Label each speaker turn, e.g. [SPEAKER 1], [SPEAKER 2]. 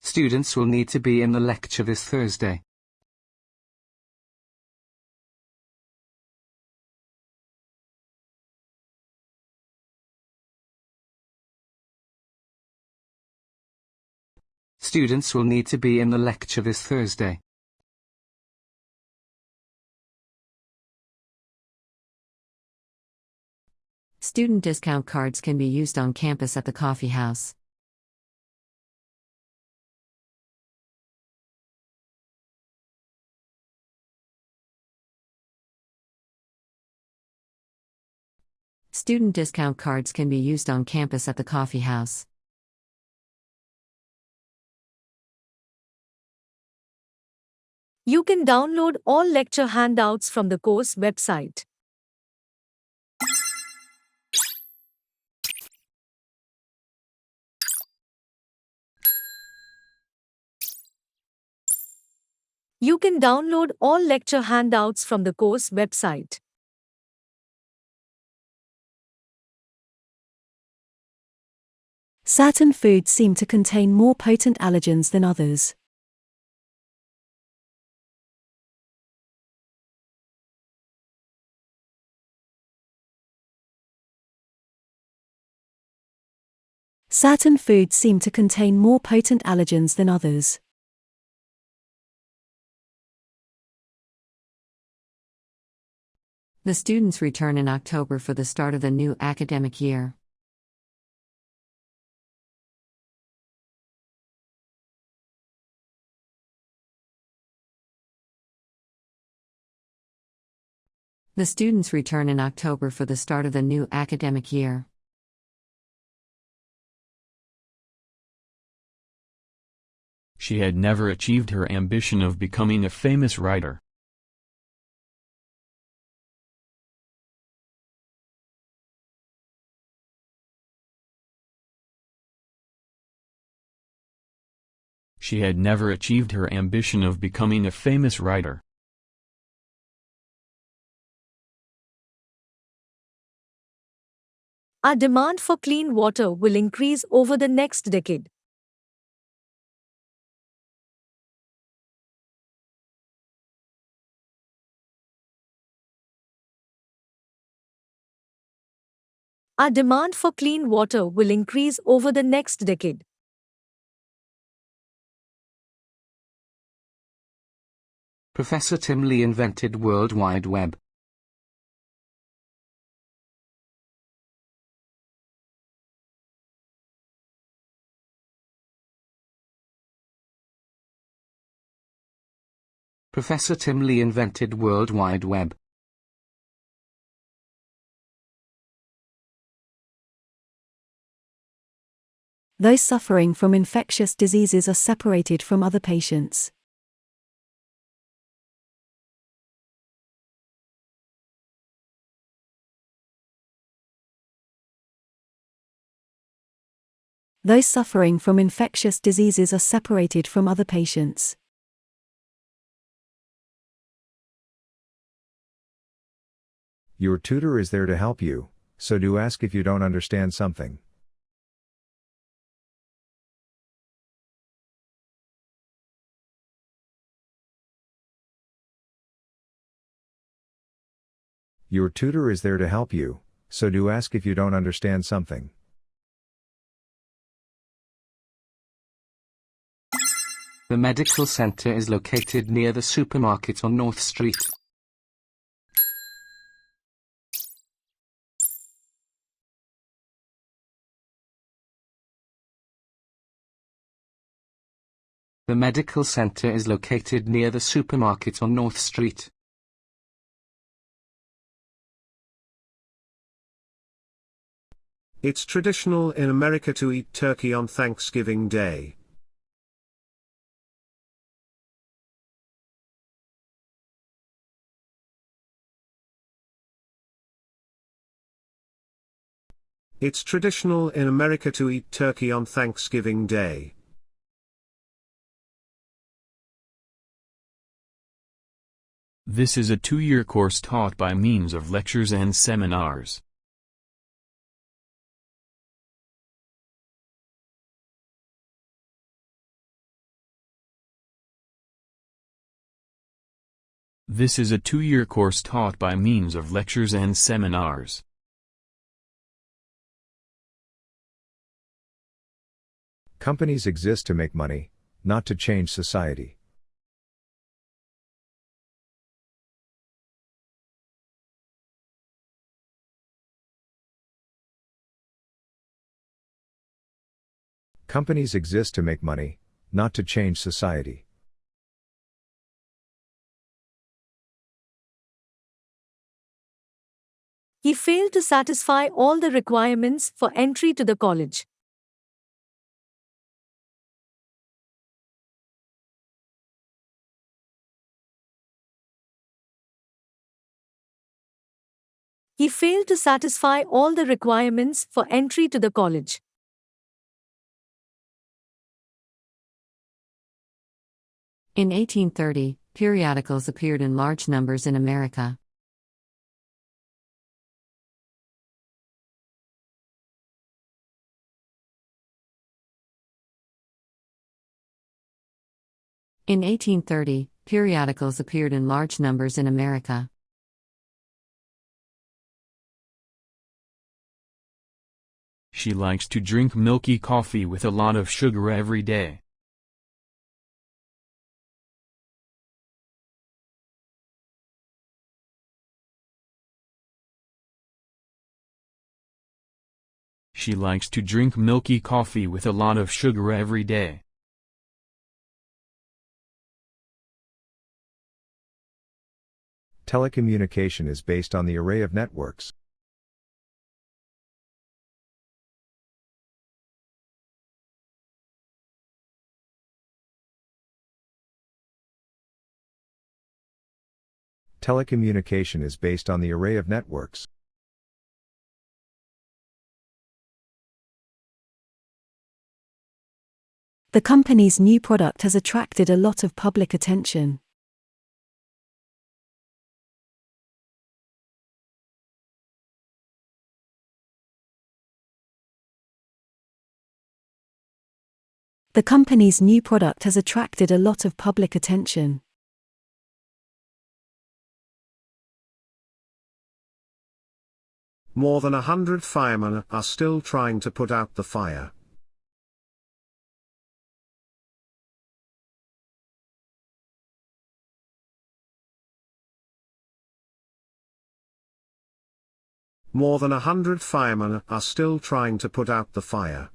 [SPEAKER 1] Students will need to be in the lecture this Thursday. Students will need to be in the lecture this Thursday.
[SPEAKER 2] Student discount cards can be used on campus at the coffee house. Student discount cards can be used on campus at the coffee house.
[SPEAKER 3] You can download all lecture handouts from the course website. You can download all lecture handouts from the course website.
[SPEAKER 4] Certain foods seem to contain more potent allergens than others. Certain foods seem to contain more potent allergens than others.
[SPEAKER 2] The students return in October for the start of the new academic year. The students return in October for the start of the new academic year.
[SPEAKER 5] She had never achieved her ambition of becoming a famous writer. She had never achieved her ambition of becoming a famous writer.
[SPEAKER 3] Our demand for clean water will increase over the next decade. Our demand for clean water will increase over the next decade.
[SPEAKER 1] Professor Tim Lee invented World Wide Web. Professor Tim Lee invented World Wide Web.
[SPEAKER 4] Those suffering from infectious diseases are separated from other patients. Those suffering from infectious diseases are separated from other patients.
[SPEAKER 6] Your tutor is there to help you, so do ask if you don't understand something. Your tutor is there to help you, so do ask if you don't understand something.
[SPEAKER 1] The medical center is located near the supermarket on North Street. The medical center is located near the supermarket on North Street.
[SPEAKER 7] It's traditional in America to eat turkey on Thanksgiving Day. It's traditional in America to eat turkey on Thanksgiving Day.
[SPEAKER 5] This is a 2-year course taught by means of lectures and seminars. This is a 2-year course taught by means of lectures and seminars.
[SPEAKER 6] Companies exist to make money, not to change society. Companies exist to make money, not to change society.
[SPEAKER 3] He failed to satisfy all the requirements for entry to the college. He failed to satisfy all the requirements for entry to the college.
[SPEAKER 2] In 1830, periodicals appeared in large numbers in America. In 1830, periodicals appeared in large numbers in America.
[SPEAKER 5] She likes to drink milky coffee with a lot of sugar every day. She likes to drink milky coffee with a lot of sugar every day.
[SPEAKER 6] Telecommunication is based on the array of networks. Telecommunication is based on the array of networks.
[SPEAKER 4] The company's new product has attracted a lot of public attention. The company's new product has attracted a lot of public attention.
[SPEAKER 7] More than 100 firemen are still trying to put out the fire. More than 100 firemen are still trying to put out the fire.